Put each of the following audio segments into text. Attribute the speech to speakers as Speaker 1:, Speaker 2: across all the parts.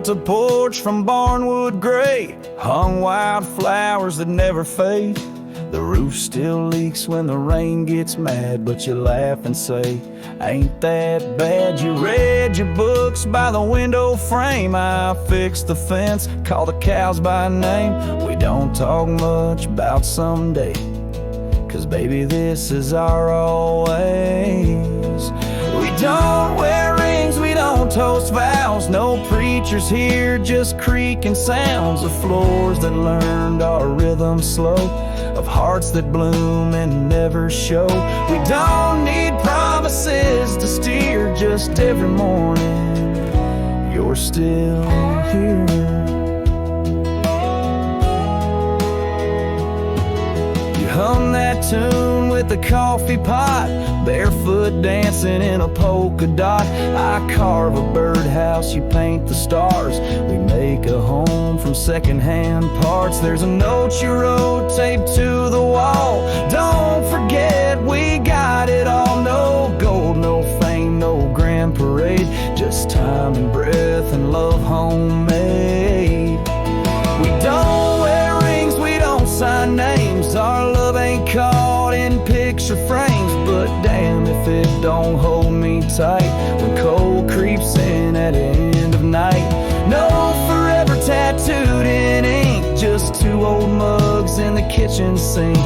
Speaker 1: built a porch from barnwood gray, hung wildflowers that never fade. The roof still leaks when the rain gets mad, but you laugh and say, ain't that bad? You read your books by the window frame. I fixed the fence, call the cows by name. We don't talk much about someday, 'cause baby, this is our always. We don't wear rings, we don't toast vows. No preachers here, just creaking sounds of floors that learned our rhythm slow, of hearts that bloom and never show. We don't need promises to steer, just every morning you're still here. You hum that tune with the coffee pot, barefoot dancing in a polka dot. I carve a birdhouse, you paint the stars. We make a home from secondhand parts. There's a note you wrote taped to the wall. Don't forget we got it all. No gold, no fame, no grand parade, just time and breath and love homemade. We don't wear rings, we don't sign names. Our love ain't caught in picture frames, but damn if it don't hold me tight when cold creeps in at the end of night. No forever tattooed in ink, just two old mugs in the kitchen sink,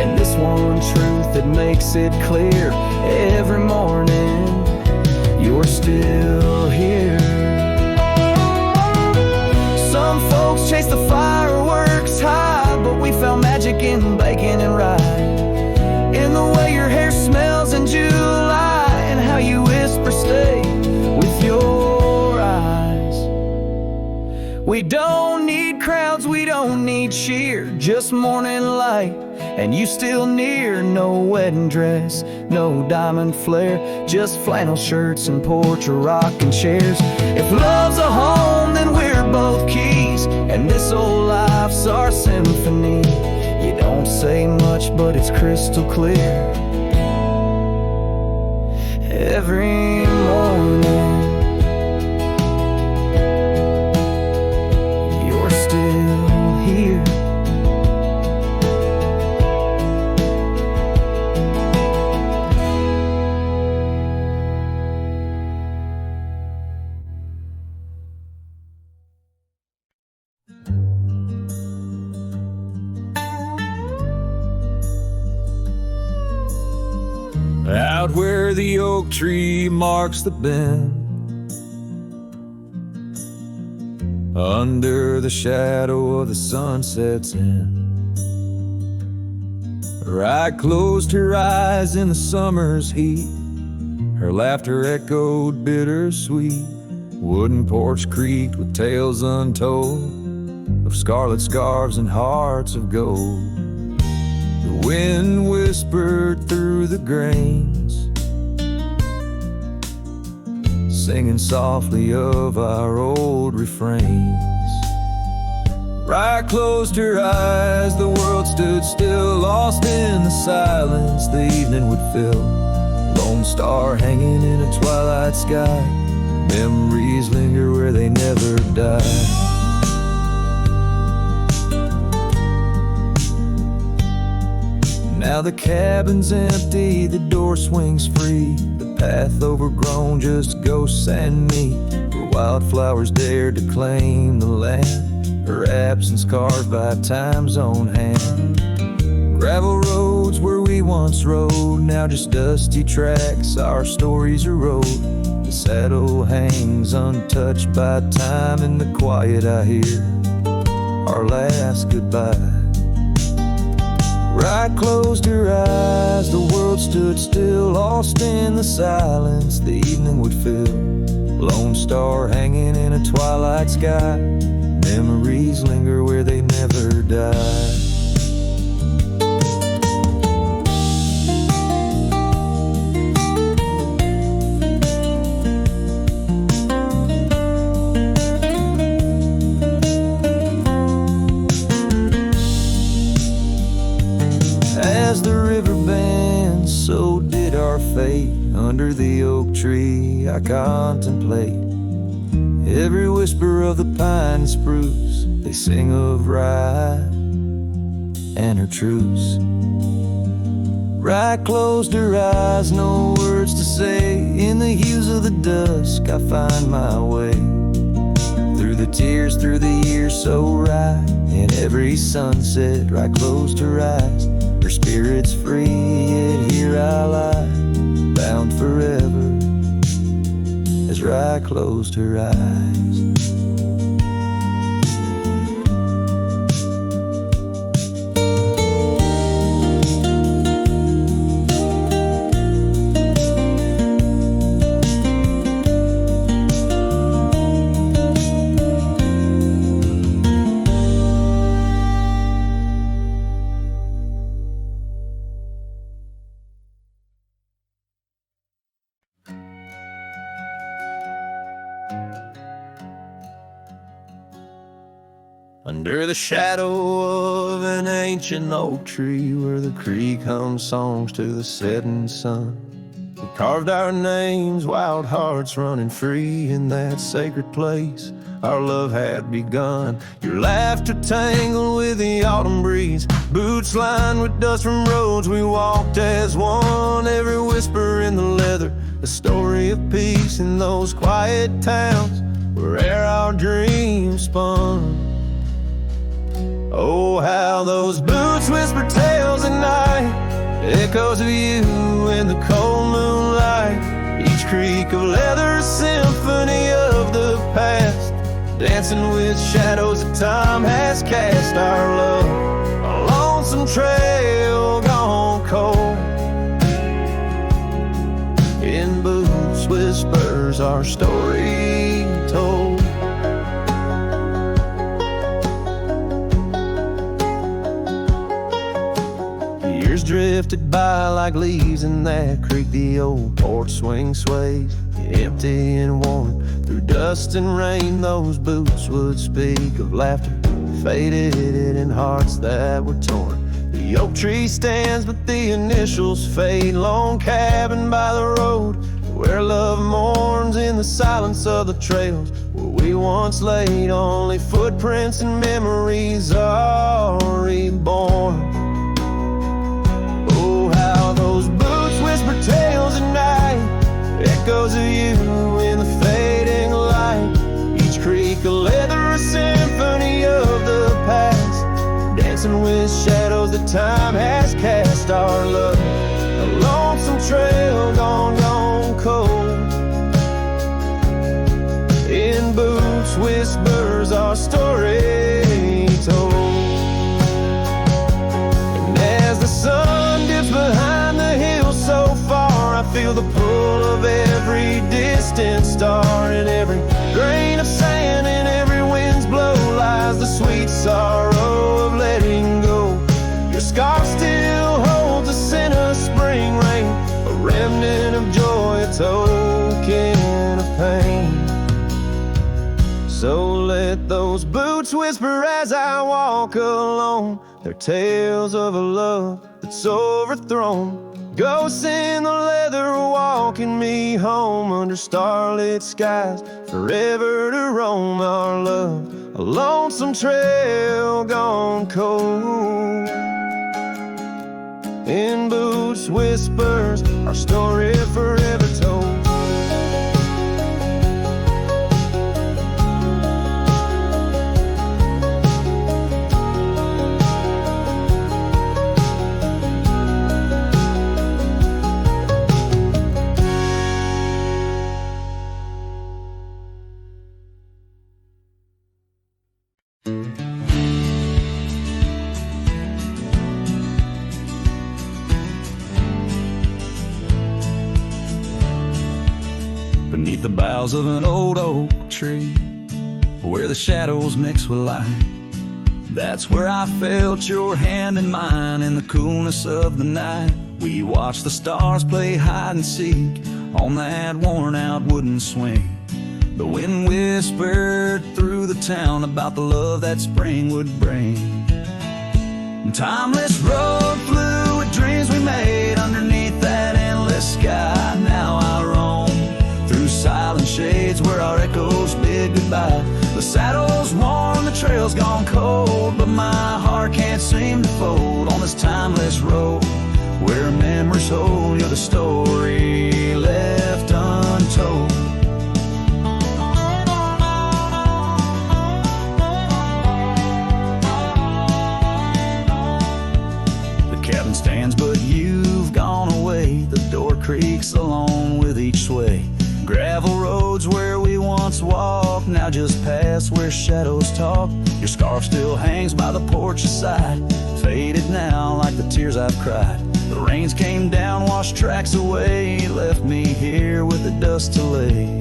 Speaker 1: and this one truth that makes it clear every morning you're still here. Some folks chase the fireworks high, but we found magic in bacon and rye, in the way your hair smells in July, and how you whisper stay with your eyes. We don't need crowds, we don't need cheer, just morning light and you still near. No wedding dress, no diamond flare, just flannel shirts and porch or rocking chairs. If love's a home, then we're both keys, and this old life's our symphony. You don't say much, but it's crystal clear every morning you're still here. Out where the oak tree marks the bend, under the shadow of the sunset's end, right closed her eyes in the summer's heat. Her laughter echoed bittersweet. Wooden porch creaked with tales untold of scarlet scarves and hearts of gold. The wind whispered through the grains, singing softly of our old refrains. Right closed her eyes, the world stood still, lost in the silence the evening would fill. Lone star hanging in a twilight sky, memories linger where they never die. Now the cabin's empty, the door swings free, the path overgrown, just ghosts and me. Where wildflowers dared to claim the land, her absence carved by time's own hand. Gravel roads where we once rode, now just dusty tracks, our stories erode. The saddle hangs untouched by time, in the quiet I hear our last goodbye. Right closed her eyes, the world stood still, lost in the silence the evening would fill. Lone star hanging in a twilight sky, memories linger where they never die. As the river bends, so did our fate. Under the oak tree I contemplate every whisper of the pine and spruce, they sing of Rye and her truce. Rye closed her eyes, no words to say. In the hues of the dusk I find my way. Through the tears, through the years, so Rye. In every sunset, Rye closed her eyes. Her spirit's free, yet here I lie, bound forever, as Rye closed her eyes. Under the shadow of an ancient oak tree, where the creek hums songs to the setting sun, we carved our names, wild hearts running free. In that sacred place our love had begun. Your laughter tangled with the autumn breeze, boots lined with dust from roads we walked as one. Every whisper in the leather, a story of peace in those quiet towns where our dreams spun. Oh, how those boots whisper tales at night, echoes of you in the cold moonlight. Each creak of leather, a symphony of the past, dancing with shadows that time has cast. Our love, a lonesome trail gone cold. In boots whispers our story told. Years drifted by like leaves in that creek. The old porch swing sways, empty and worn. Through dust and rain those boots would speak of laughter faded in hearts that were torn. The oak tree stands but the initials fade. Lone cabin by the road where love mourns. In the silence of the trails where we once laid, only footprints and memories are reborn. Those boots whisper tales at night, echoes of you in the fading light. Each creak a leather, a symphony of the past, dancing with shadows that time has cast. Our love, a lonesome trail gone cold. In boots whispers our story told. And as the sun dips behind the hill so far, I feel the pull of every distant star. In every grain of sand, in every wind's blow, lies the sweet sorrow of letting go. Your scarf still holds a scent of spring rain, a remnant of joy, a token of pain. So let those boots whisper as I walk alone, their tales of a love that's overthrown. Ghosts in the leather walking me home, under starlit skies forever to roam. Our love, a lonesome trail gone cold. In boots whispers our story forever told. Beneath the boughs of an old oak tree, where the shadows mix with light, that's where I felt your hand in mine in the coolness of the night. We watched the stars play hide and seek on that worn out wooden swing. The wind whispered through the town about the love that spring would bring. And timeless road flew with dreams we made underneath that endless sky. Now I roam through silent shades where our echoes build bid goodbye. The saddle's worn, the trail's gone cold, but my heart can't seem to fold on this timeless road where memories hold. You're the story left untold. The cabin stands, but you've gone away. The door creaks along with each sway. Gravel roads where we once walked, now just past where shadows talk. Your scarf still hangs by the porch's side, faded now like the tears I've cried. The rains came down, washed tracks away, left me here with the dust to lay.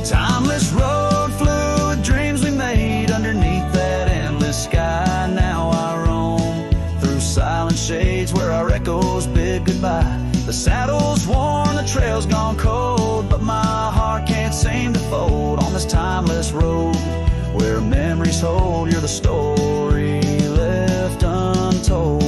Speaker 1: Timeless road, fluid dreams we made underneath that endless sky. Now I roam through silent shades where our echoes bid goodbye. The saddle's worn, the trail's gone cold, but my heart can't seem to fold on this timeless road where memories hold. You're the story left untold.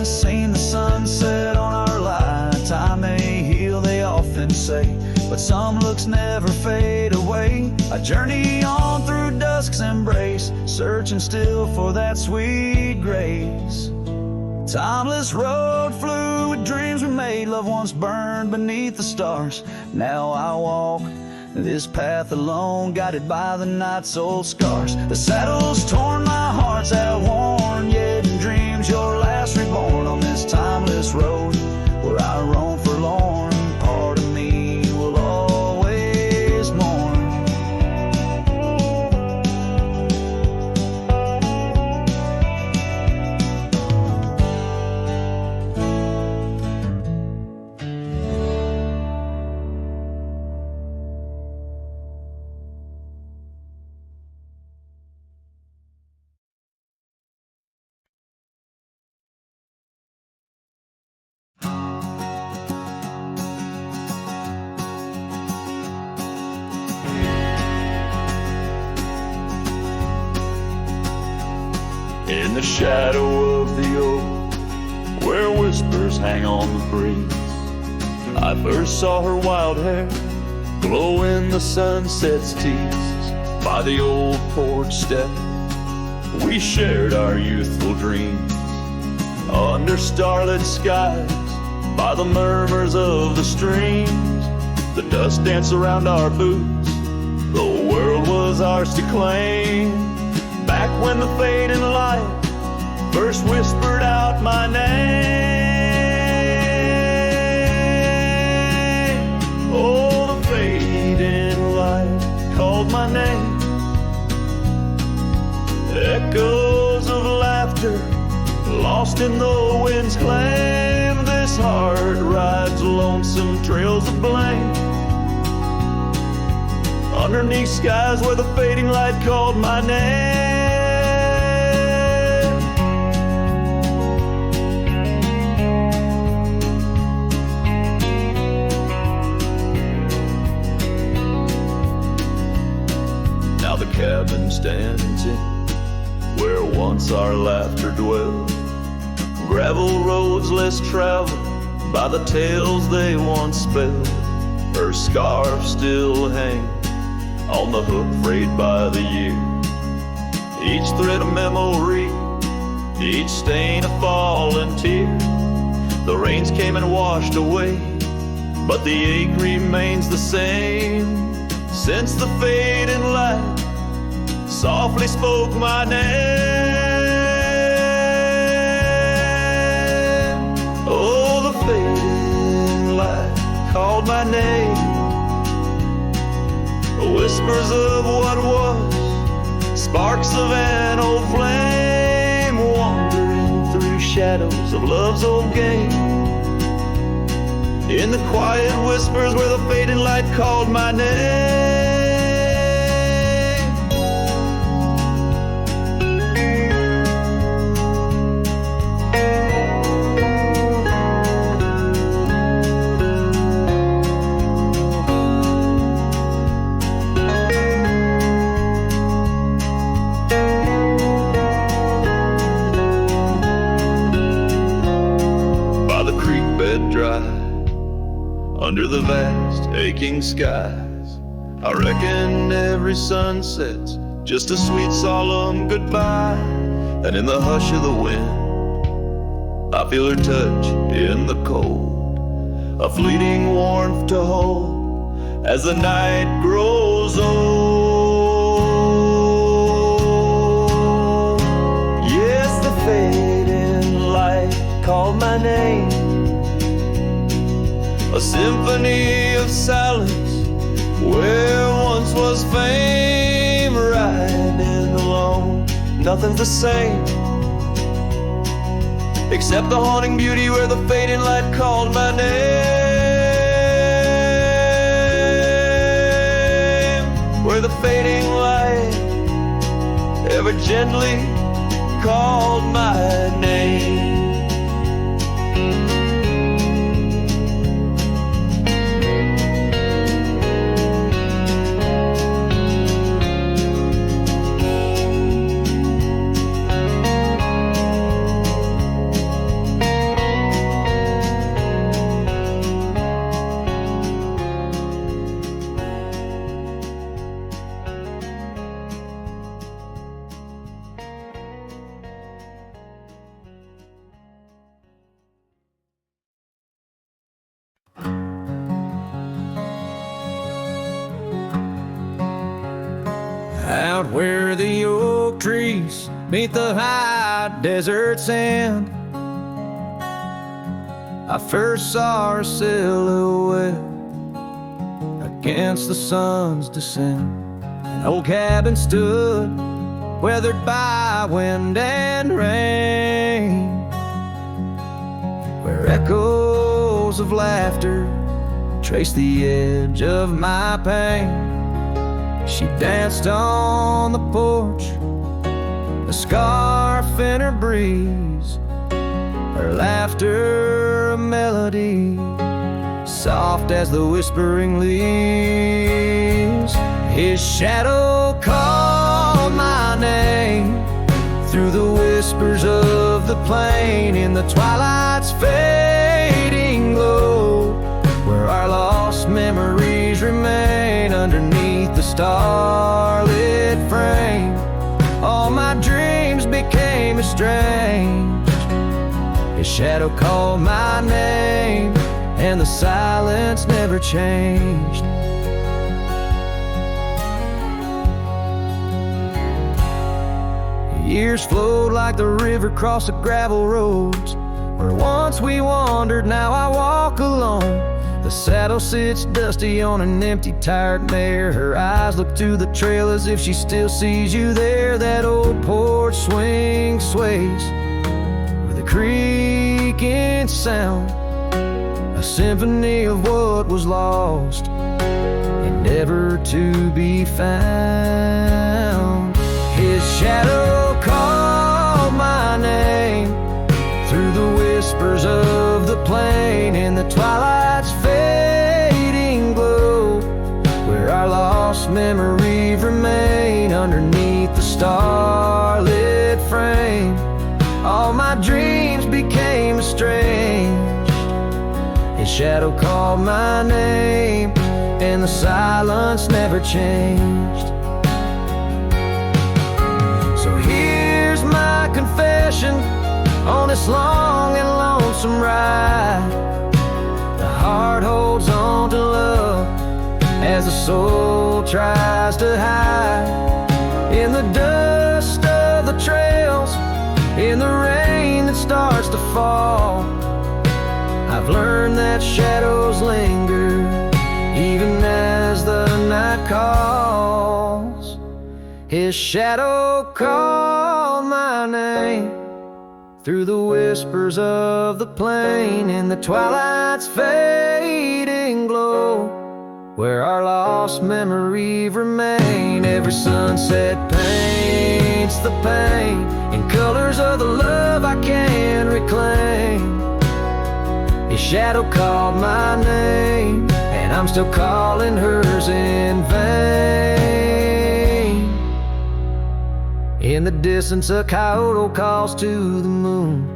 Speaker 1: Seen the sunset on our line. Time may heal, they often say, but some looks never fade away. I journey on through dusk's embrace, searching still for that sweet grace. Timeless road, fluid dreams we made, love once burned beneath the stars. Now I walk this path alone, guided by the night's old scars. The saddle's torn, my heart's outworn, yet in dreams you're last reborn on this timeless road where I roam forlorn. Part of me will always mourn. In the shadow of the oak, where whispers hang on the breeze, I first saw her wild hair glow in the sunset's tease. By the old porch step, we shared our youthful dreams, under starlit skies, by the murmurs of the streams. The dust danced around our boots, the world was ours to claim. Back when the fading light first whispered out my name. Oh, the fading light called my name. Echoes of laughter lost in the wind's claim. This heart rides lonesome trails of blame, underneath skies where the fading light called my name. Now the cabin stands in where once our laughter dwelled, gravel roads less traveled by the tales they once spelled. Her scarf still hangs on the hook frayed by the year, each thread a memory, each stain a fallen tear. The rains came and washed away, but the ache remains the same. Since the fading light softly spoke my name. Oh, the fading light called my name. Whispers of what was, sparks of an old flame, wandering through shadows of love's old game. In the quiet whispers where the fading light called my name.
Speaker 2: under the vast aching skies. I reckon every sunset's just a sweet solemn goodbye, and in the hush of the wind I feel her touch in the cold, a fleeting warmth to hold as the night grows old. Yes, the fading light called my name, a symphony of silence where once was fame. Riding alone, nothing's the same except the haunting beauty where the fading light called my name, where the fading light ever gently called my name.
Speaker 1: Out where the oak trees meet the high desert sand, I first saw her silhouette against the sun's descent. An old cabin stood, weathered by wind and rain, where echoes of laughter traced the edge of my pain. She danced on the porch, a scarf in her breeze, her laughter a melody, soft as the whispering leaves. His shadow called my name through the whispers of the plain, in the twilight's fading glow, where our lost memories remain underneath the starlit frame. All my dreams became estranged. His shadow called my name, and the silence never changed. Years flowed like the river across the gravel roads, where once we wandered, now I walk alone. The saddle sits dusty on an empty, tired mare. Her eyes look to the trail as if she still sees you there. That old porch swing sways with a creaking sound, a symphony of what was lost and never to be found. His shadow called my name through the whispers of the plain, in the twilight's fading glow, where our lost memories remain underneath the starlit frame. All my dreams became estranged. His shadow called my name, and the silence never changed. So here's my confession on this long and lonesome ride. The heart holds on to love as the soul tries to hide in the dust of the trails, in the rain that starts to fall. I've learned that shadows linger even as the night calls. His shadow called my name through the whispers of the plain, in the twilight's fading glow, where our lost memories remain. Every sunset paints the pain in colors of the love I can't reclaim. His shadow called my name, and I'm still calling hers in vain. In the distance a coyote calls to the moon,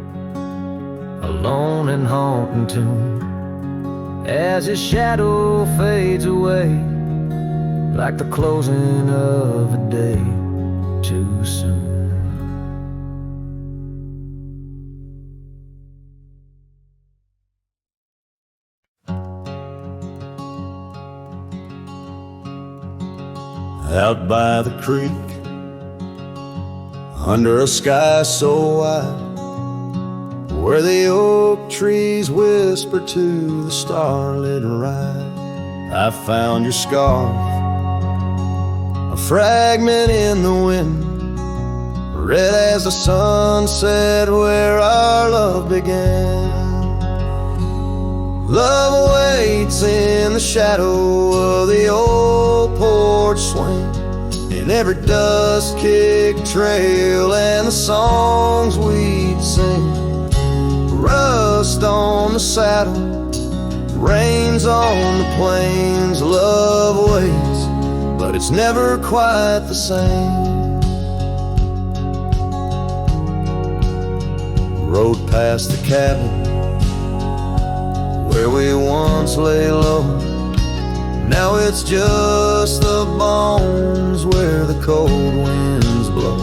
Speaker 1: a lone and haunting tune. as his shadow fades away, like the closing of a day too soon.
Speaker 3: Out by the creek, under a sky so wide, where the oak trees whisper to the starlit ride, I found your scarf, a fragment in the wind, red as the sunset where our love began. Love waits in the shadow of the old porch swing, in every dust-kicked trail and the songs we'd sing. Rust on the saddle, rains on the plains. Love waits, but it's never quite the same. Rode past the cabin where we once lay low, now it's just the bones where the cold winds blow.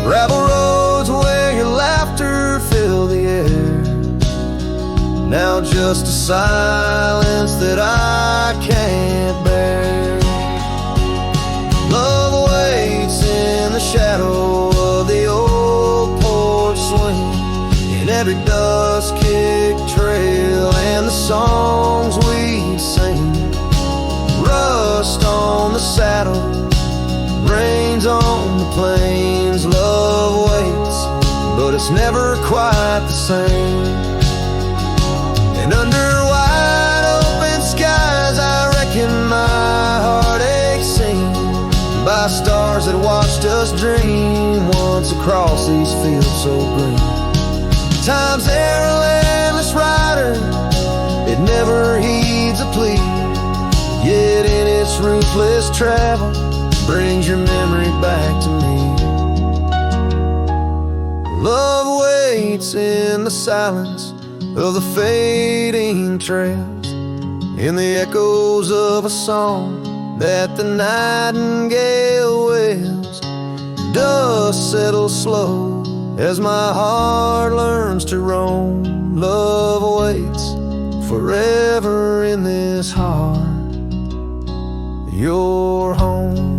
Speaker 3: Gravel roads where your laughter filled the air, now just a silence that I can't bear. Love waits in the shadow of the old porch swing, in every dust-kicked trail and the songs we sing. Rust on the saddle, rains on the plains. Love waits, but it's never quite the same. And under wide open skies, I reckon my heartache seen by stars that watched us dream once across these fields so green. Time's there a landless rider, it never heeds a plea, yet in its ruthless travel brings your memory back to me. Love waits in the silence of the fading trails, in the echoes of a song that the nightingale wails. Dust settles slow as my heart learns to roam. Love waits forever in this heart, your home.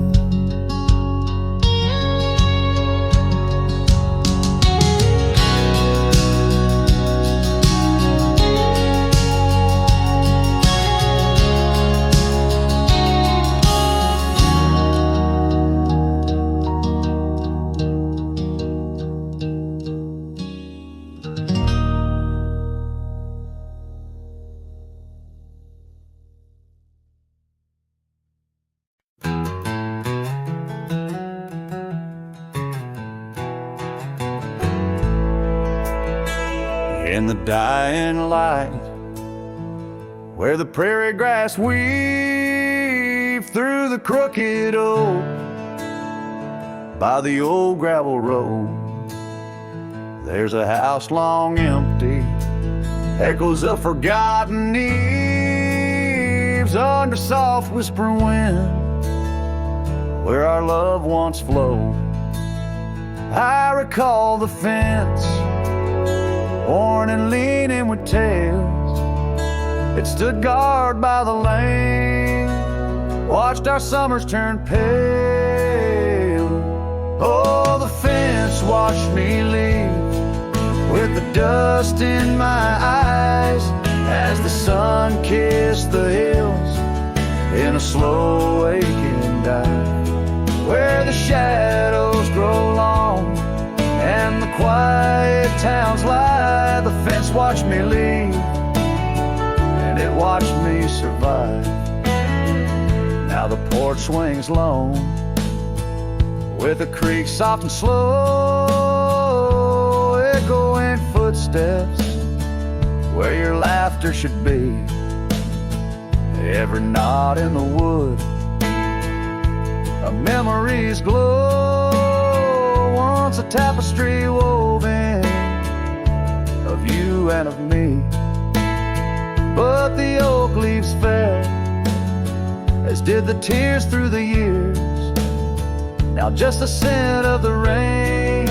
Speaker 1: In the dying light, where the prairie grass weaves through the crooked oak, by the old gravel road, there's a house long empty, echoes of forgotten eves under soft whispering wind, where our love once flowed. I recall the fence, worn and leaning with tails. It stood guard by the lane, watched our summers turn pale. Oh, the fence watched me leave with the dust in my eyes as the sun kissed the hills in a slow aching dive, where the shadows grow long and the quiet towns lie. The fence watched me leave, and it watched me survive. Now the porch swings lone, with the creek soft and slow, echoing footsteps where your laughter should be. Every knot in the wood, a memory's glow, once a tapestry woven of you and of me. but the oak leaves fell, as did the tears through the years. Now just the scent of the rain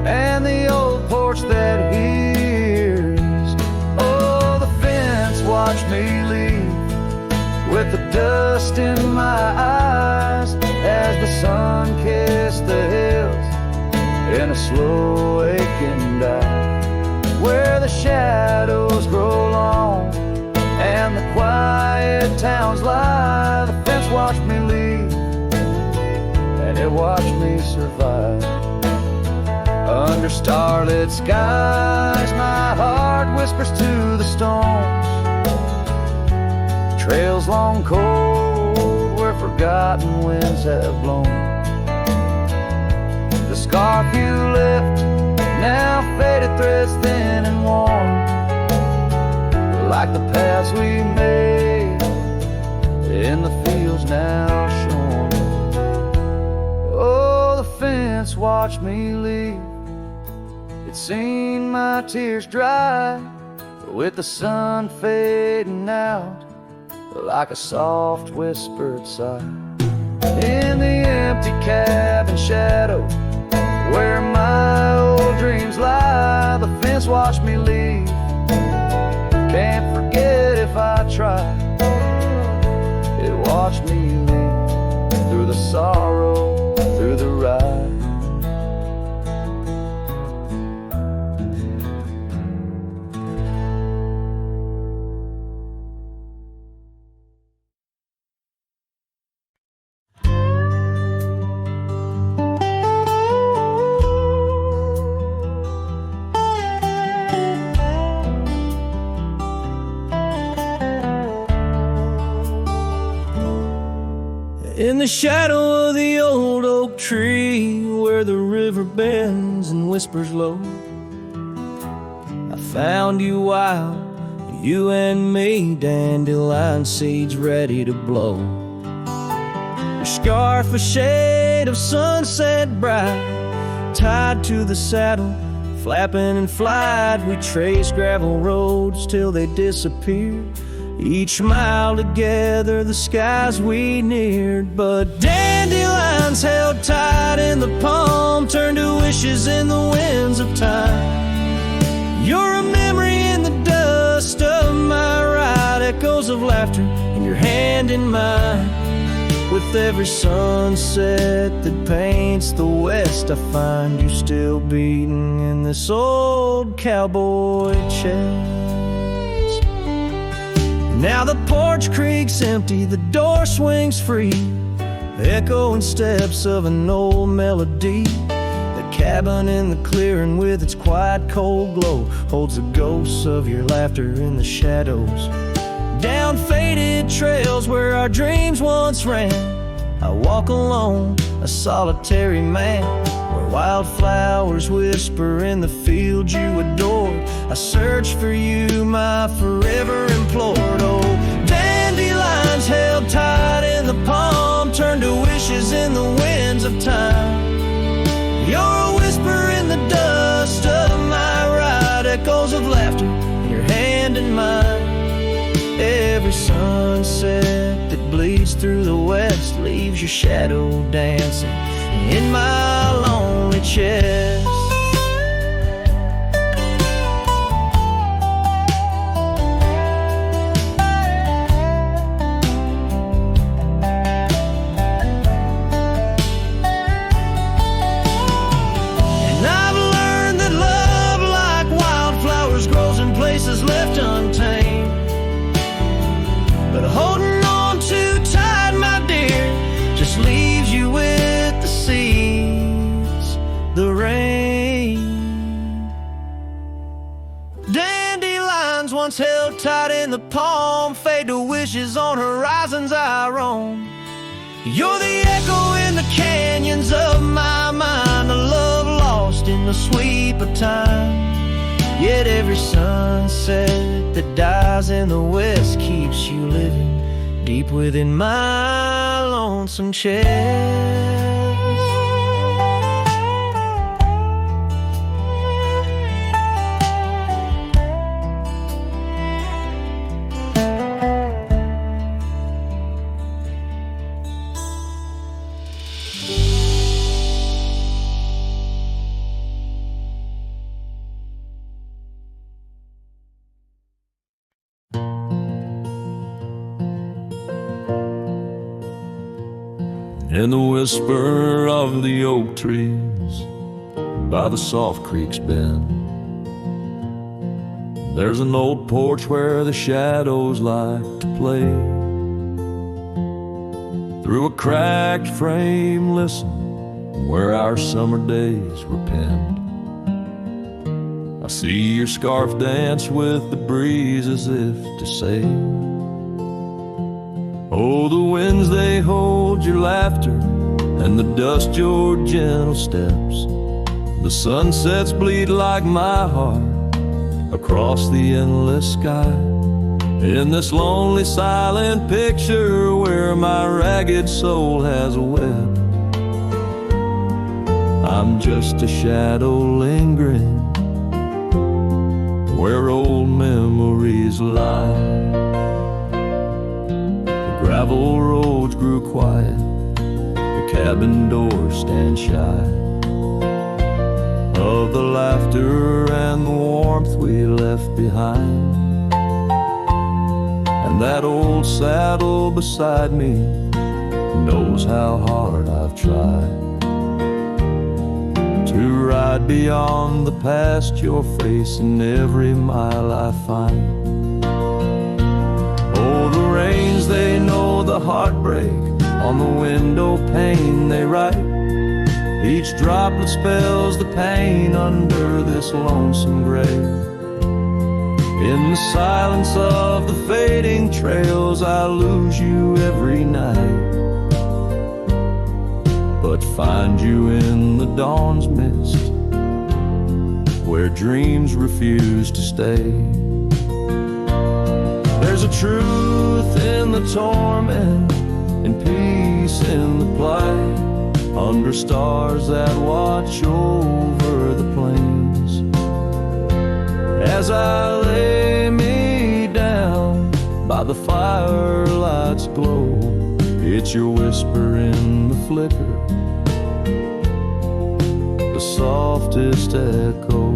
Speaker 1: and the old porch that hears. Oh, the fence watched me leave with the dust in my eyes as the sun kissed the hills in a slow aching dive, where the shadows grow long and the quiet towns lie. The fence watched me leave and it watched me survive. Under starlit skies my heart whispers to the stones, trails long cold where forgotten winds have blown. The scarf you left, now faded threads thin and worn, like the paths we made in the fields now shorn. Oh, the fence watched me leave, it's seen my tears dry, with the sun fading out like a soft whispered sigh. In the empty cabin shadow where my old dreams lie, the fence watched me leave, can't forget if I try. It watched me leave through the sorrow, through the ride.
Speaker 4: In the shadow of the old oak tree, where the river bends and whispers low, I found you wild, you and me, dandelion seeds ready to blow. Your scarf a shade of sunset bright, tied to the saddle, flapping in flight. We traced gravel roads till they disappeared, each mile together the skies we neared. But dandelions held tight in the palm turned to wishes in the winds of time. You're a memory in the dust of my ride, echoes of laughter in your hand in mine. With every sunset that paints the west, I find you still beating in this old cowboy chest. Now the porch creaks empty, the door swings free, echoing steps of an old melody. The cabin in the clearing with its quiet cold glow holds the ghosts of your laughter in the shadows. Down faded trails where our dreams once ran, I walk alone, a solitary man, where wildflowers whisper in the fields you adored. I search for you, my forever implored. Oh, dandelions held tight in the palm turned to wishes in the winds of time. You're a whisper in the dust of my ride, echoes of laughter in your hand in mine. Every sunset that bleeds through the west leaves your shadow dancing in my lonely chest. And I've learned that love, like wildflowers, grows in places left untamed. But holding on too tight, my dear, just leaves you with the seeds, the rain. Dandelions once held tight in the palm fade to wishes on horizons I roam. You're the echo in the canyons of my mind, a love lost in the sweep of time. Yet every sunset that dies in the west keeps you living deep within my lonesome chest. in the whisper of the oak trees by the soft creek's bend. There's an old porch where the shadows like to play. Through a cracked frame, listen, where our summer days were penned. I see your scarf dance with the breeze as if to say, oh, the winds, they hold your laughter, and the dust your gentle steps. The sunsets bleed like my heart across the endless sky. In this lonely silent picture where my ragged soul has wept, I'm just a shadow lingering where old memories lie. The gravel roads grew quiet, the cabin doors stand shy of the laughter and the warmth we left behind. And that old saddle beside me knows how hard I've tried to ride beyond the past you're facing every mile I find. Oh, the rains, they know the heartbreak on the window pane they write. Each droplet spells the pain under this lonesome grave. In the silence of the fading trails, I lose you every night, but find you in the dawn's mist, where dreams refuse to stay. There's a truth in the torment and peace in the plight, under stars that watch over the plains. As I lay me down by the firelight's glow, it's your whisper in the flicker, the softest echo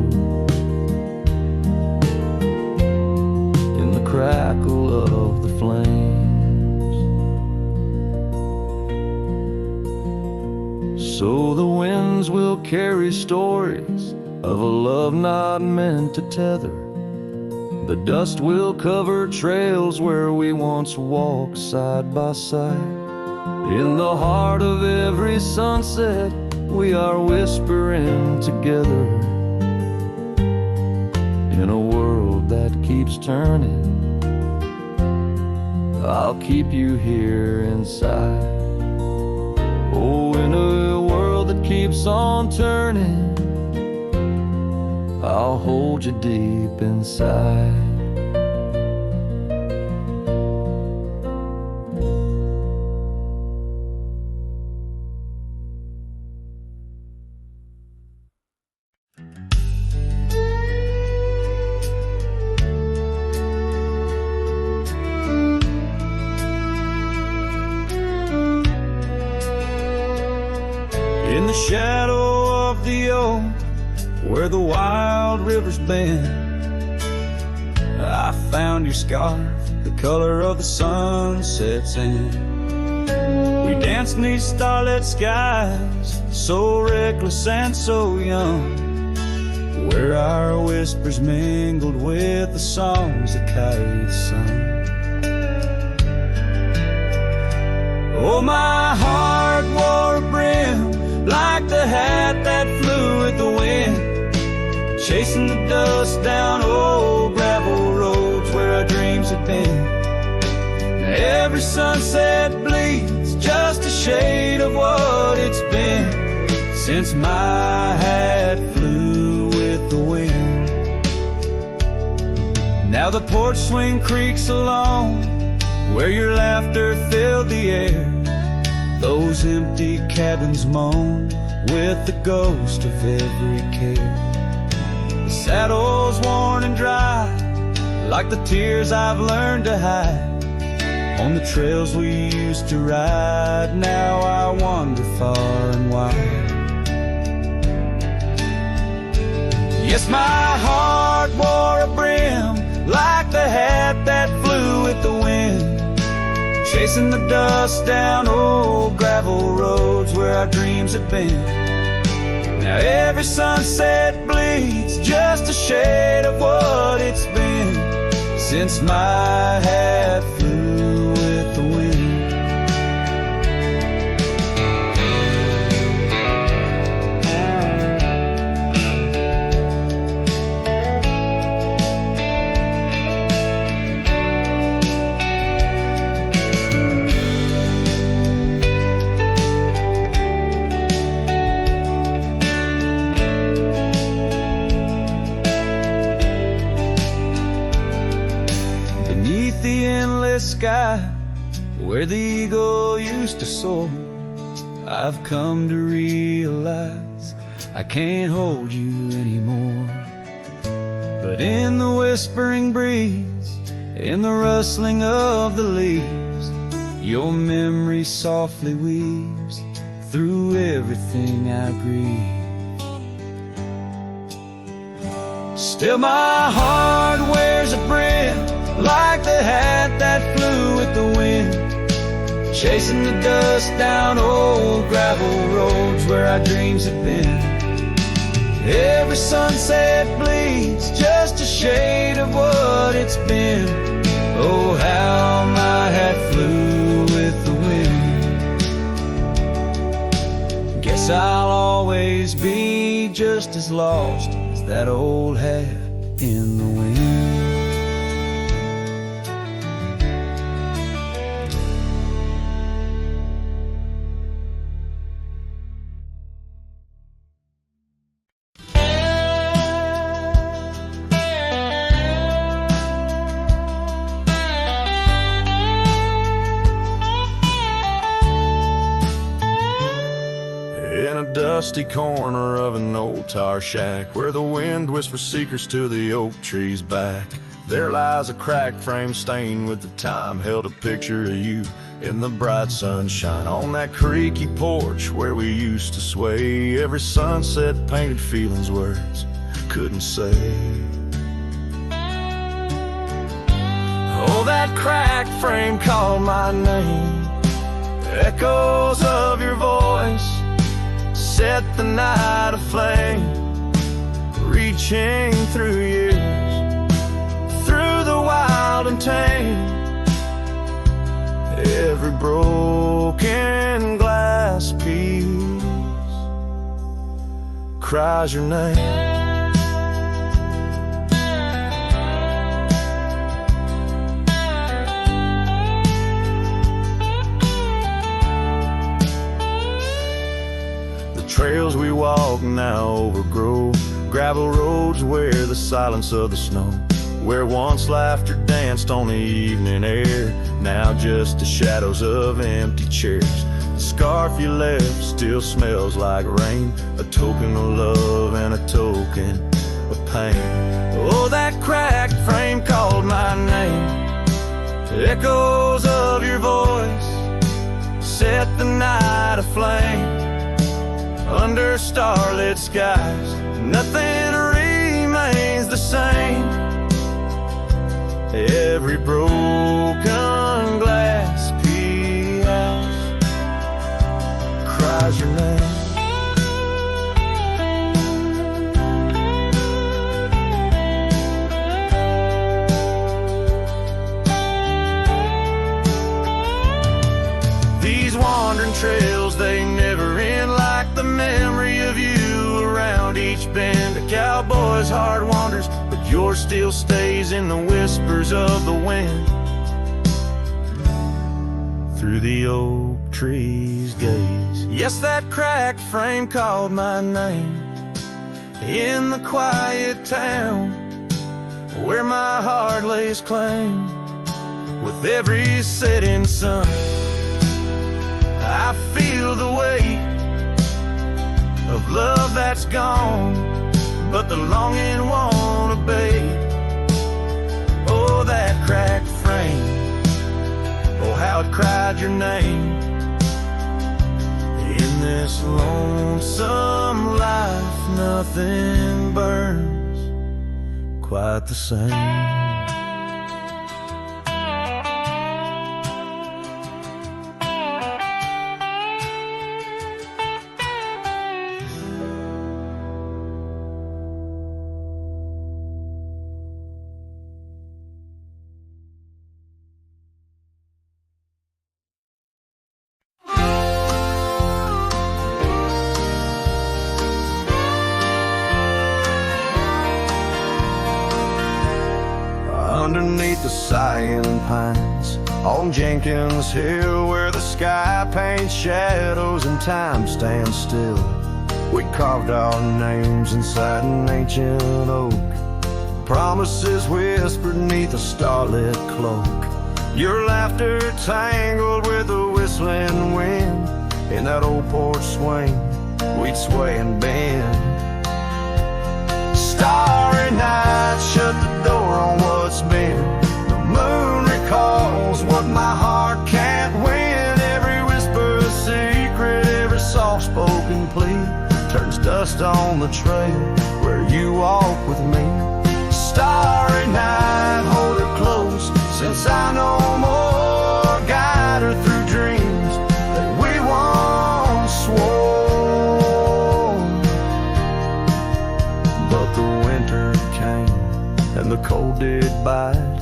Speaker 4: in the crackle of the flames. So the winds will carry stories of a love not meant to tether. The dust will cover trails where we once walked side by side. In the heart of every sunset, we are whispering together. In a world that keeps turning, I'll keep you here inside. Oh, in a world that keeps on turning, I'll hold you deep inside.
Speaker 1: In the shadow of the oak, where the wild rivers bend, I found your scarf, the color of the sunset's end. We danced 'neath starlit skies, so reckless and so young, where our whispers mingled with the songs the kites sung. Oh, my heart wore a brim like the hat that flew with the wind, chasing the dust down old gravel roads where our dreams had been. Every sunset bleeds just a shade of what it's been since my hat flew with the wind. Now the porch swing creaks along where your laughter filled the air. Those empty cabins moan with the ghost of every care. The saddle's worn and dry, like the tears I've learned to hide. On the trails we used to ride, now I wander far and wide. Yes, my heart wore a brim like the hat that flew with the wind, chasing the dust down old gravel roads where our dreams have been. Now every sunset bleeds just a shade of what it's been since my hat flew with the wind. Sky where the eagle used to soar, I've come to realize I can't hold you anymore. But in the whispering breeze, in the rustling of the leaves, your memory softly weaves through everything I breathe. Still my heart wears a brim like the hat that flew with the wind, chasing the dust down old gravel roads where our dreams have been. Every sunset bleeds just a shade of what it's been. Oh, how my hat flew with the wind. Guess I'll always be just as lost as that old hat in the wind.
Speaker 2: Dusty corner of an old tar shack where the wind whispers secrets to the oak tree's back, there lies a cracked frame stained with the time held a picture of you in the bright sunshine on that creaky porch where we used to sway. Every sunset painted feelings words couldn't say. Oh, that cracked frame called my name, echoes of your voice set the night aflame, reaching through years, through the wild and tame. Every broken glass piece cries your name. Trails we walk now overgrow, gravel roads where the silence of the snow, where once laughter danced on the evening air, now just the shadows of empty chairs. The scarf you left still smells like rain, a token of love and a token of pain. Oh, that cracked frame called my name, echoes of your voice set the night aflame. Under starlit skies, nothing remains the same. Every broken glass piece cries your name. These wandering trails, they never end, like the memory of you around each bend. A cowboy's heart wanders, but yours still stays in the whispers of the wind. Through the oak tree's gaze, yes, that cracked frame called my name. In the quiet town where my heart lays claim, with every setting sun I feel the weight of love that's gone, but the longing won't abate. Oh, that cracked frame, oh, how it cried your name. In this lonesome life, nothing burns quite the same.
Speaker 3: swaying pines on Jenkins Hill, where the sky paints shadows and time stands still. We carved our names inside an ancient oak, promises whispered neath a starlit cloak. Your laughter tangled with the whistling wind. In that old porch swing, we'd sway and bend. Starry night shut the door on what's been. The moon recalls what my heart can't win. Every whisper a secret, every soft-spoken plea turns dust on the trail where you walk with me. Starry night, hold her close, since I know more. Guide her through dreams that we once swore. But the winter came and the cold did bite.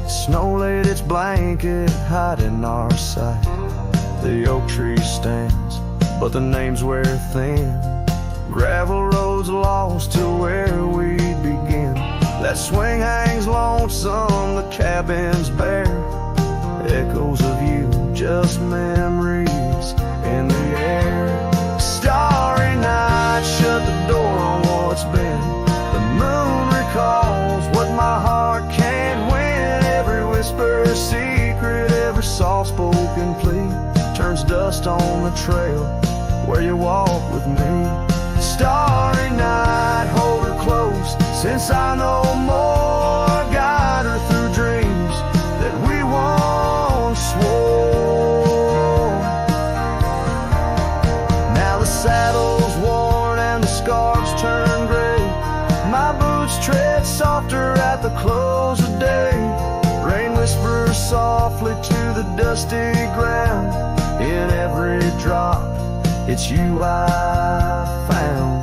Speaker 3: Snow laid its blanket, hiding our sight. The oak tree stands, but the names wear thin. Gravel roads lost to where we'd begin. That swing hangs lonesome, the cabin's bare. Echoes of you, just memories in the air. Starry night, shut the door on what's been. The moon recalls what my heart can't win. Every whisper a secret, every soft-spoken plea turns dust on the trail where you walk with me. Starry night, hold her close, since I know more. Guide her through dreams that we once swore. Now the saddle's worn and the scarves turn gray. My boots tread softer at the close of day. Rain whispers softly to the dusty ground. In every drop, it's you I found.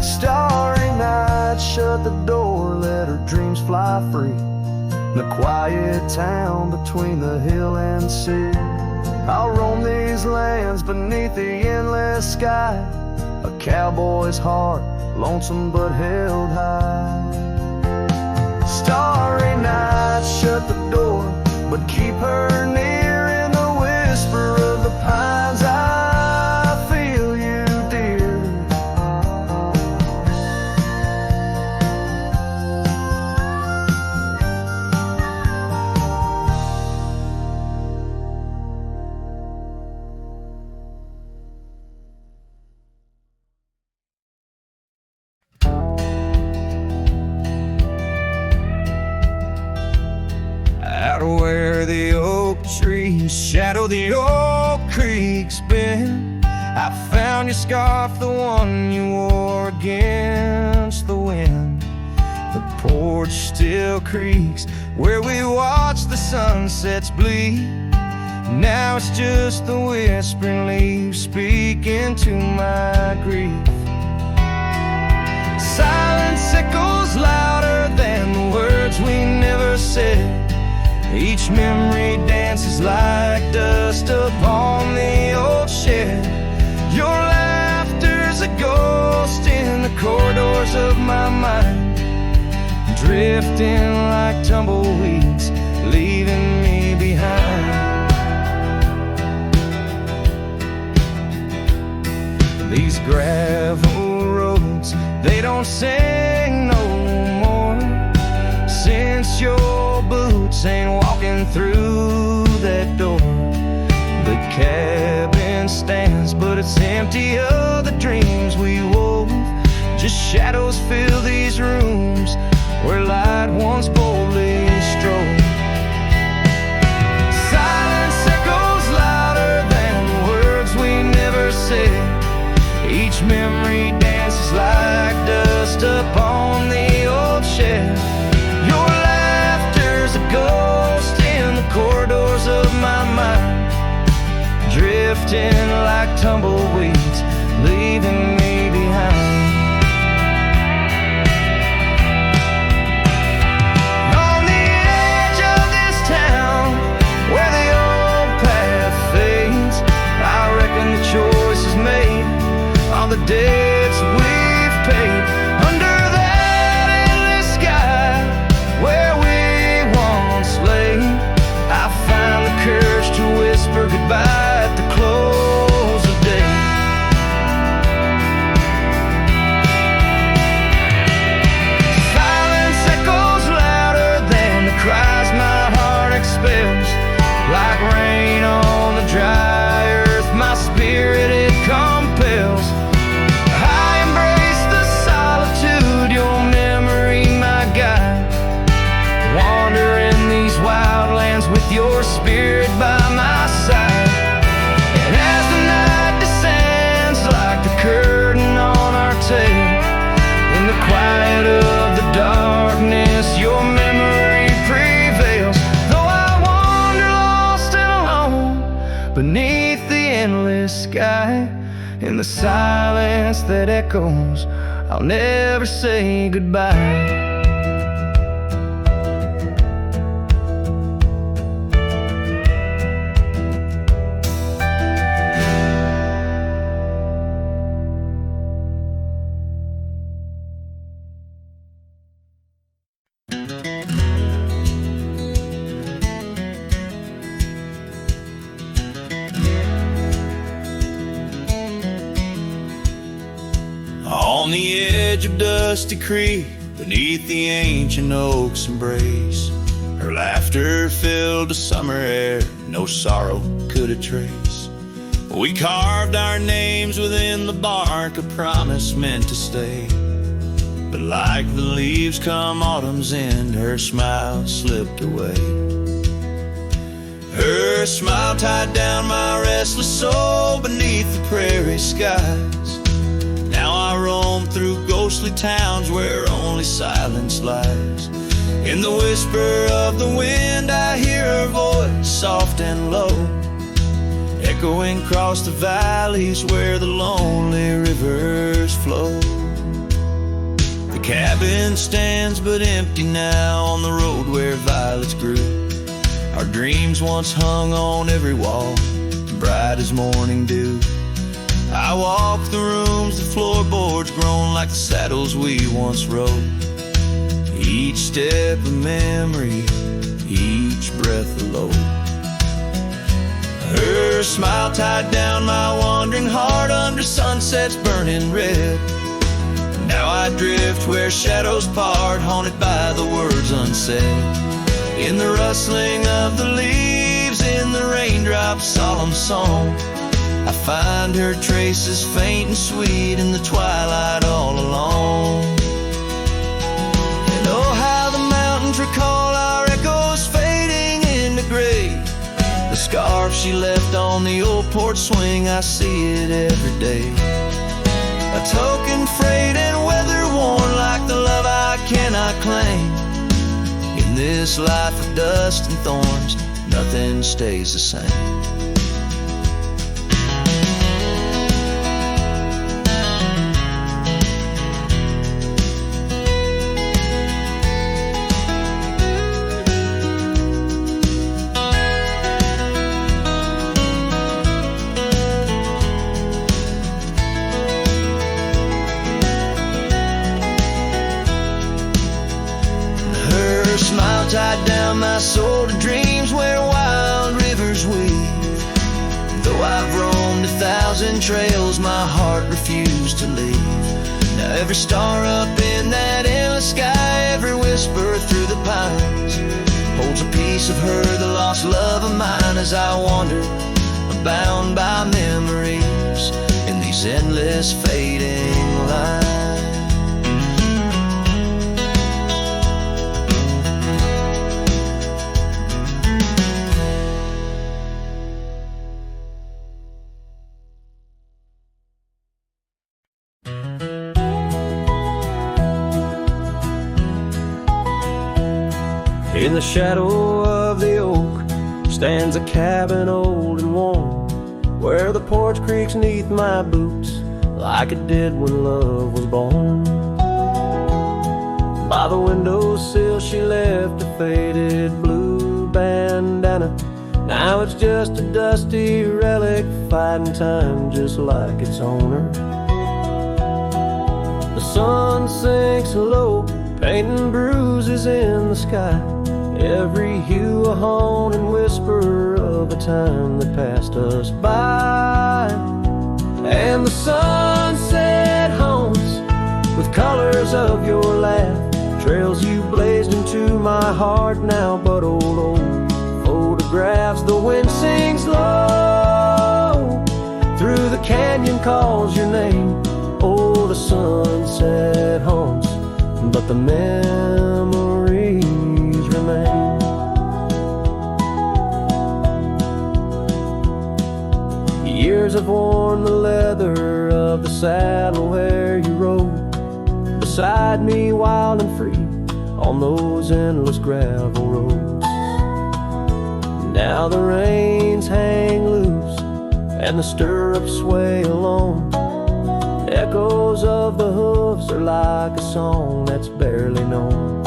Speaker 3: Starry night, shut the door, let her dreams fly free. In the quiet town between the hill and sea, I'll roam these lands beneath the endless sky. A cowboy's heart, lonesome but held high. Starry night, shut the door, but keep her near. In the whisper of the pines, I feel you, dear.
Speaker 1: Out where the oak trees shadow the old creek's bend, I found your scarf, the one you wore against the wind. The porch still creaks where we watch the sunsets bleed. Now it's just the whispering leaves speaking to my grief. Silence echoes louder than the words we never said. Each memory dances like dust upon the old shed. Your laughter's a ghost in the corridors of my mind, drifting like tumbleweeds, leaving me behind. These gravel roads, they don't sing no more, since your boots ain't walking through that door. The cabin stands, but it's empty of the dreams we wove. Just shadows fill these rooms where light once boldly strode. Silence echoes louder than the words we never said. Each memory dances like dust upon the old shed. Your laughter's a ghost in the corridors of my mind, drifting like tumbleweeds, leaving me behind. On the edge of this town, where the old path fades, I reckon the choice is made on the day beneath the endless sky. In the silence that echoes, I'll never say goodbye.
Speaker 2: On the edge of Dusty Creek, beneath the ancient oak's embrace, her laughter filled the summer air, no sorrow could it trace. We carved our names within the bark, a promise meant to stay. But like the leaves come autumn's end, her smile slipped away. Her smile tied down my restless soul beneath the prairie skies. Now I roam through ghostly towns where only silence lies. In the whisper of the wind I hear her voice, soft and low, echoing across the valleys where the lonely rivers flow. The cabin stands but empty now on the road where violets grew. Our dreams once hung on every wall, bright as morning dew. I walk the rooms, the floorboards grown like the saddles we once rode. Each step a memory, each breath a load. Her smile tied down my wandering heart under sunsets burning red. Now I drift where shadows part, haunted by the words unsaid. In the rustling of the leaves, in the raindrops' solemn song, I find her traces faint and sweet in the twilight all alone. And oh, how the mountains recall our echoes fading into gray. The scarf she left on the old porch swing, I see it every day. A token frayed and weather worn like the love I cannot claim. In this life of dust and thorns, nothing stays the same. Smile tied down my soul to dreams where wild rivers weave. Though I've roamed 1,000 trails, my heart refused to leave. Now every star up in that endless sky, every whisper through the pines, holds a piece of her, the lost love of mine. As I wander, bound by memories in these endless fading lines.
Speaker 4: In the shadow of the oak stands a cabin old and warm, where the porch creaks neath my boots like it did when love was born. By the windowsill she left a faded blue bandana. Now it's just a dusty relic fighting time just like its owner. The sun sinks low, painting bruises in the sky, every hue a haunting whisper of a time that passed us by. And the sunset haunts with colors of your laugh, trails you blazed into my heart now but old photographs. The wind sings low through the canyon, calls your name. Oh, the sunset haunts, but the memories remain. Years have worn the leather of the saddle where you rode beside me, wild and free, on those endless gravel roads. Now the reins hang loose and the stirrups sway along. Echoes of the hooves are like a song that's barely known.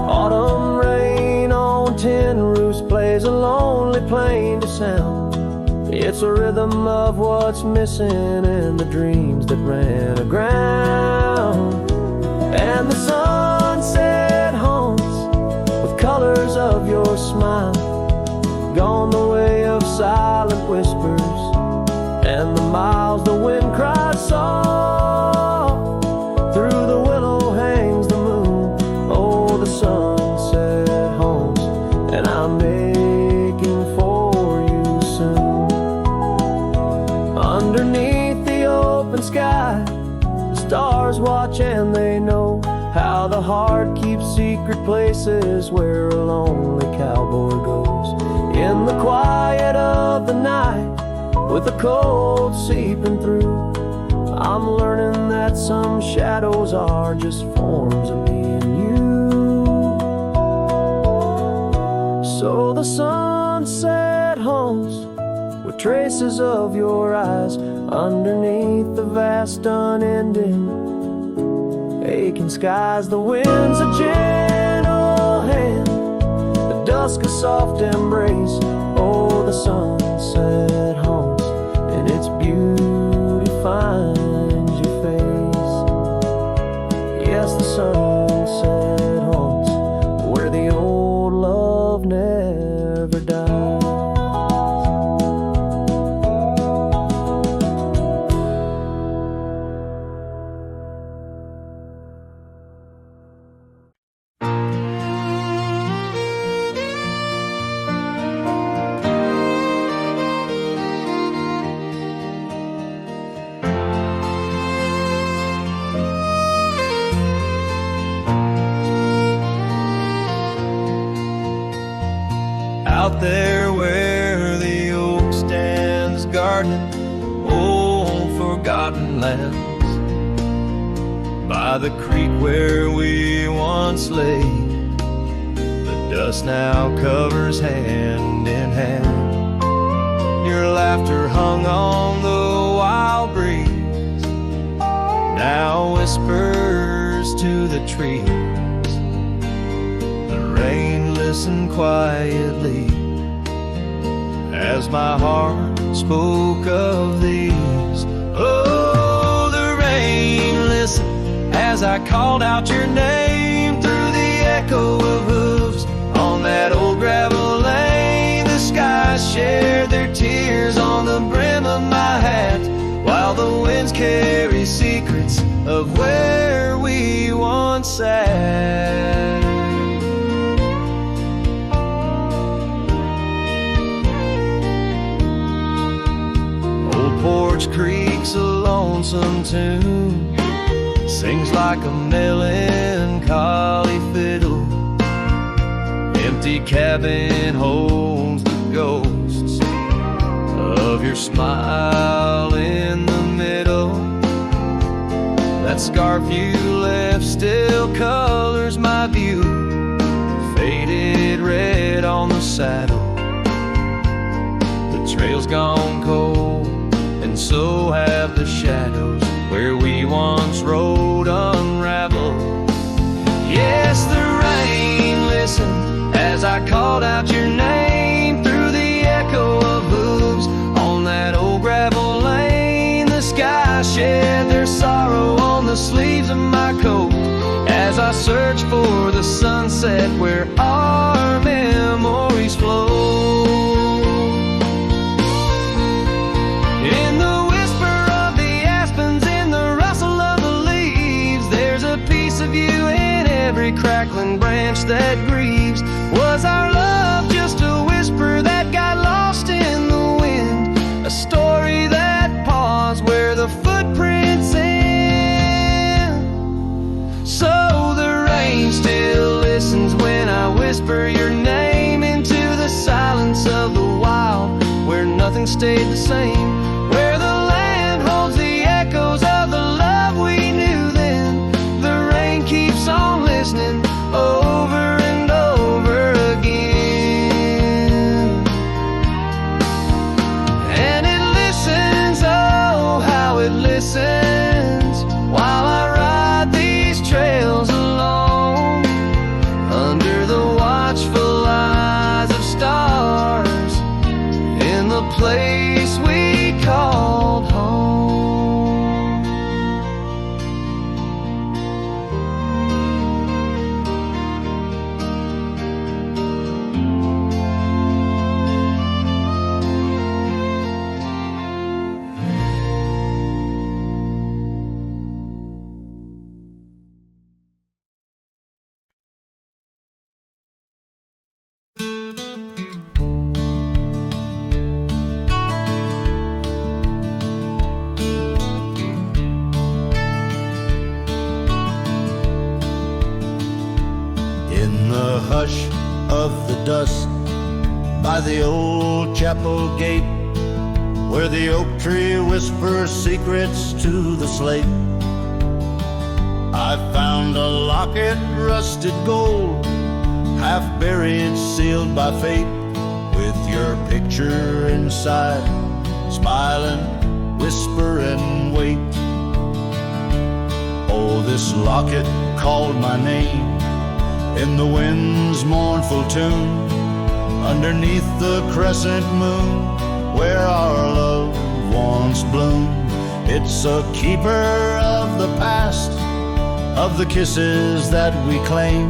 Speaker 4: Autumn rain on tin roofs plays a lonely plain to sound. It's a rhythm of what's missing and the dreams that ran aground. And the sunset haunts with colors of your smile, gone the way of silent whispers and the miles the wind cries soft. Through the willow hangs the moon, oh, the sunset haunts, and I'm aching for you soon. Underneath the open sky, the stars watch and they know how the heart keeps secret places where a lonely cowboy goes. In the quiet of the night, with the cold seeping through, I'm learning that some shadows are just forms of me and you. So the sunset haunts with traces of your eyes underneath the vast unending aching skies. The wind's a gentle hand, the dusk a soft embrace. Oh, the sunset haunts, and its beauty finds your face. Yes, the sunset haunts where the old love never dies.
Speaker 1: Out there where the oak stands guarding old forgotten lands, by the creek where we once lay, the dust now covers hand in hand. Your laughter hung on the wild breeze, now whispers to the trees. The rain listened quietly as my heart spoke of these. Oh, the rain listened as I called out your name through the echo of hooves on that old gravel lane. The skies shared their tears on the brim of my hat, while the winds carry secrets of where we once sat. Porch Creek's a lonesome tune, sings like a melancholy fiddle. Empty cabin holds the ghosts of your smile in the middle. That scarf you left still colors my view, faded red on the saddle. The trail's gone cold, and so have the shadows where we once rode unraveled. Yes, the rain listened as I called out your name through the echo of hooves on that old gravel lane. The sky shed their sorrow on the sleeves of my coat as I search for the sunset where our memories flow. Every crackling branch that grieves. Was our love just a whisper that got lost in the wind? A story that paused where the footprints end. So the rain still listens when I whisper your name into the silence of the wild, where nothing stayed the same, where the land holds the echoes of the love we knew then. The rain keeps on listening over and over again.
Speaker 3: place we called home. In the hush of the dusk by the old chapel gate, where the oak tree whispers secrets to the slate, I found a locket, rusted gold, half buried, sealed by fate, with your picture inside, smiling, whisper and wait. Oh, this locket called my name in the wind's mournful tune, underneath the crescent moon, where our love once bloomed. It's a keeper of the past, of the kisses that we claim,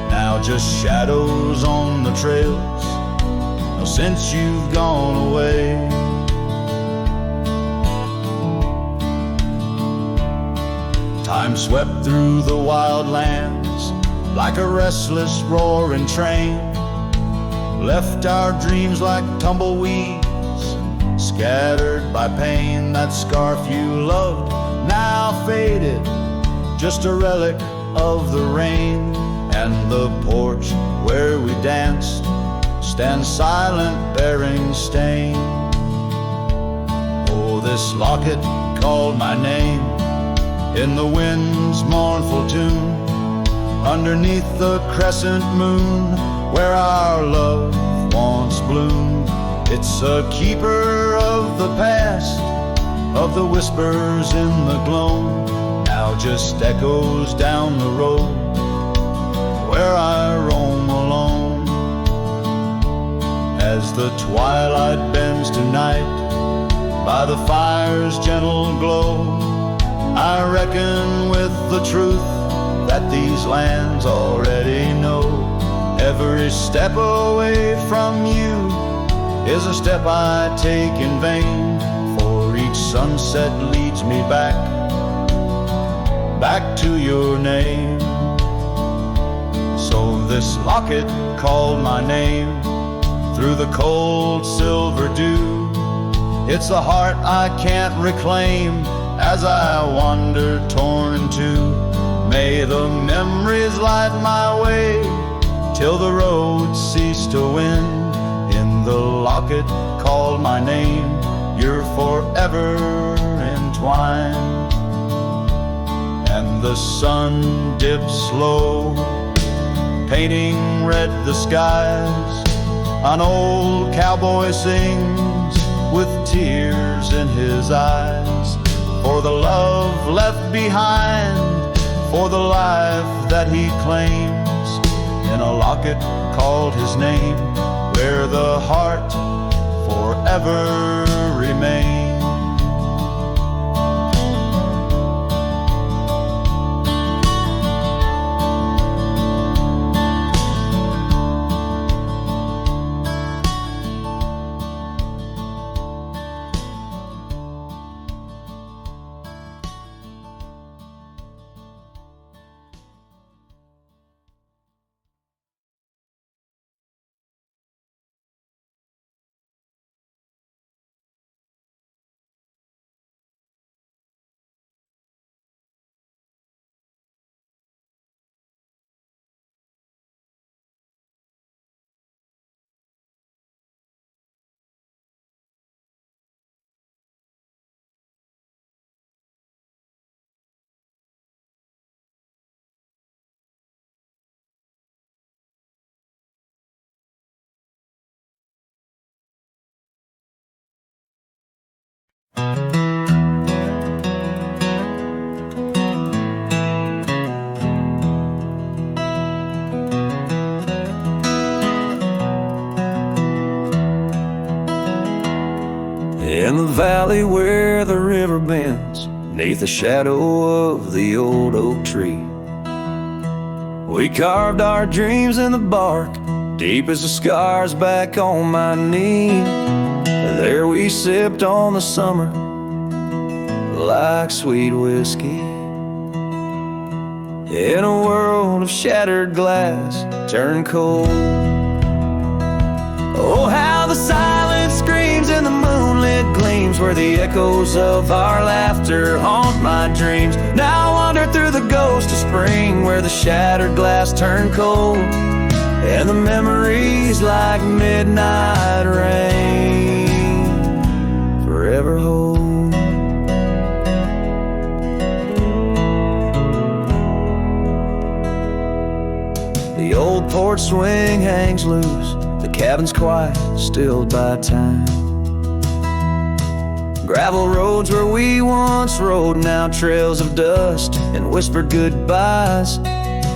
Speaker 3: now just shadows on the trails, since you've gone away. Time swept through the wild lands like a restless roaring train, left our dreams like tumbleweeds, scattered by pain. That scarf you loved, now faded, just a relic of the rain. And the porch where we danced stands silent, bearing stain. Oh, this locket called my name in the wind's mournful tune, underneath the crescent moon, where our love once bloomed. It's a keeper of the past, of the whispers in the gloam, now just echoes down the road where I roam alone. As the twilight bends tonight by the fire's gentle glow, I reckon with the truth that these lands already know. Every step away from you is a step I take in vain, for each sunset leads me back to your name. So this locket called my name through the cold silver dew. It's a heart I can't reclaim as I wander torn in two. May the memories light my way till the road cease to win. In the locket called my name, you're forever entwined. And the sun dips low, painting red the skies. An old cowboy sings with tears in his eyes, for the love left behind, for the life that he claims, in a locket called his name, where the heart forever remains.
Speaker 1: In the valley where the river bends, 'neath the shadow of the old oak tree, we carved our dreams in the bark, deep as the scars back on my knee. There we sipped on the summer like sweet whiskey. In a world of shattered glass turned cold. Oh, how the silence screams and the moonlit gleams, where the echoes of our laughter haunt my dreams. Now I wander through the ghost of spring, where the shattered glass turned cold, and the memories like midnight rain forever hold. The old porch swing hangs loose, the cabin's quiet, stilled by time. Gravel roads where we once rode, now trails of dust and whispered goodbyes.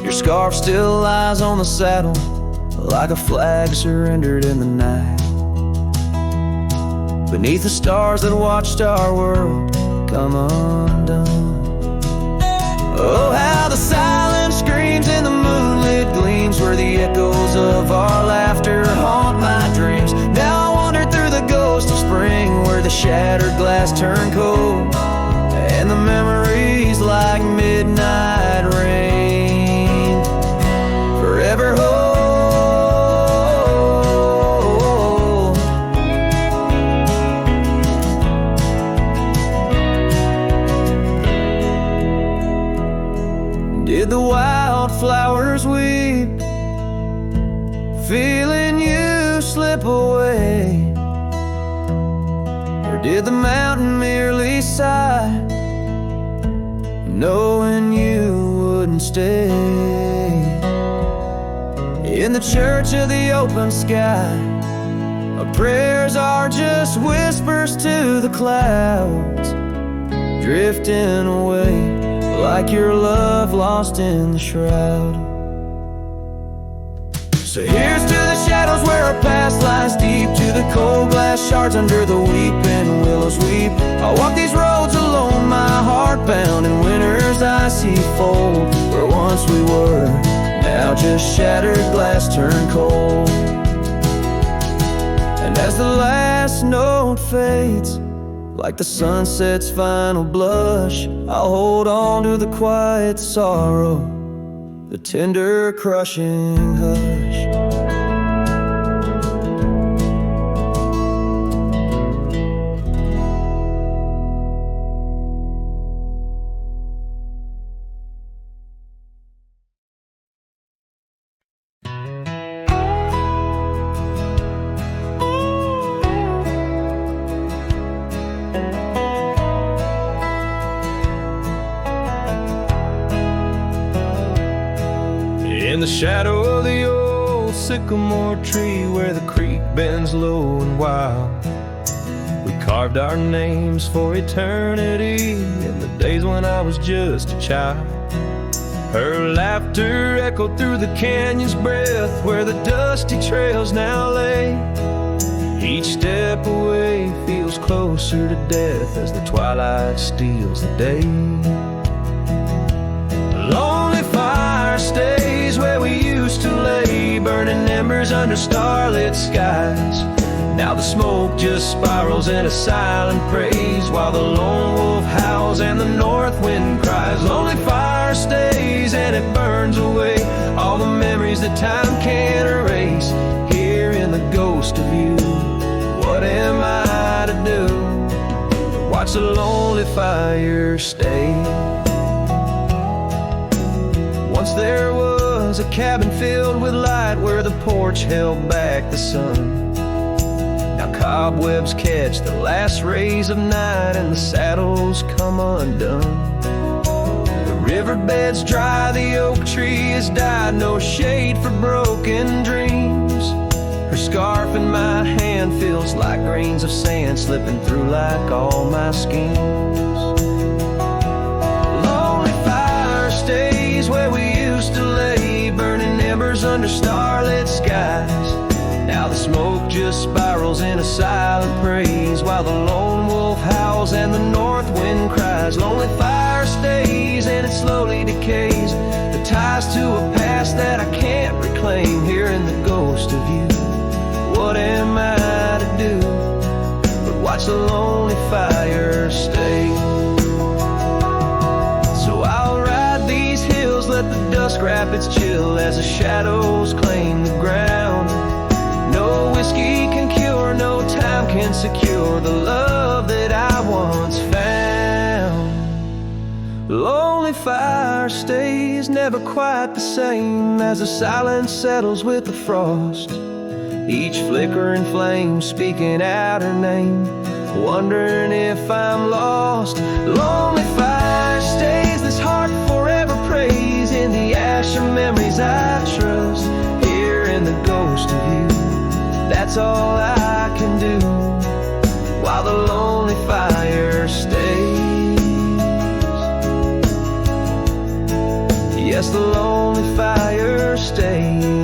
Speaker 1: Your scarf still lies on the saddle, like a flag surrendered in the night. Beneath the stars that watched our world come undone. Oh, how the silence screams and the moonlit gleams, where the echoes of our laughter haunt my dreams. Now I wander through the ghost of spring, where the shattered glass turned cold, and the memories like midnight rain forever hold. Did the wildflowers weep, feeling you slip away? Or did the mountain merely sigh, knowing you wouldn't stay? In the church of the open sky, our prayers are just whispers to the clouds, drifting away like your love lost in the shroud. So here's to the shadows where our past lies deep, to the cold glass shards under the weeping willows weep. I walk these roads alone, my heart bound in winter's icy fold, where once we were, now just shattered glass turned cold. And as the last note fades, like the sunset's final blush, I'll hold on to the quiet sorrow, the tender crushing hush.
Speaker 4: In the shadow of the old sycamore tree, where the creek bends low and wild, we carved our names for eternity in the days when I was just a child. Her laughter echoed through the canyon's breath, where the dusty trails now lay. Each step away feels closer to death as the twilight steals the day. Lonely fire stays where we used to lay, burning embers under starlit skies. Now the smoke just spirals in a silent praise, while the lone wolf howls and the north wind cries. Lonely fire stays and it burns away all the memories that time can't erase. Here in the ghost of you, what am I to do but watch the lonely fire stay? Once there was a cabin filled with light, where the porch held back the sun. Now cobwebs catch the last rays of night, and the saddles come undone. The riverbed's dry, the oak tree has died, no shade for broken dreams. Her scarf in my hand feels like grains of sand slipping through like all my schemes. Lonely fire stays where we used to lay, burning embers under starlit skies.
Speaker 1: Now the smoke just spirals in a silent praise, while the lone wolf howls and the north wind cries. Lonely fire stays and it slowly decays, the ties to a past that I can't reclaim. Hearing the ghost of you, what am I to do but watch the lonely fire stay? So I'll ride these hills, let the dusk wrap its chill as the shadows claim the ground. No whiskey can cure, no time can secure the love that I once found. Lonely fire stays, never quite the same as the silence settles with the frost. Each flickering flame speaking out her name, wondering if I'm lost. Lonely fire stays, this heart forever prays in the ash of memories I trust. Hearing the ghost of you, that's all I can do while the lonely fire stays. Yes, the lonely fire stays.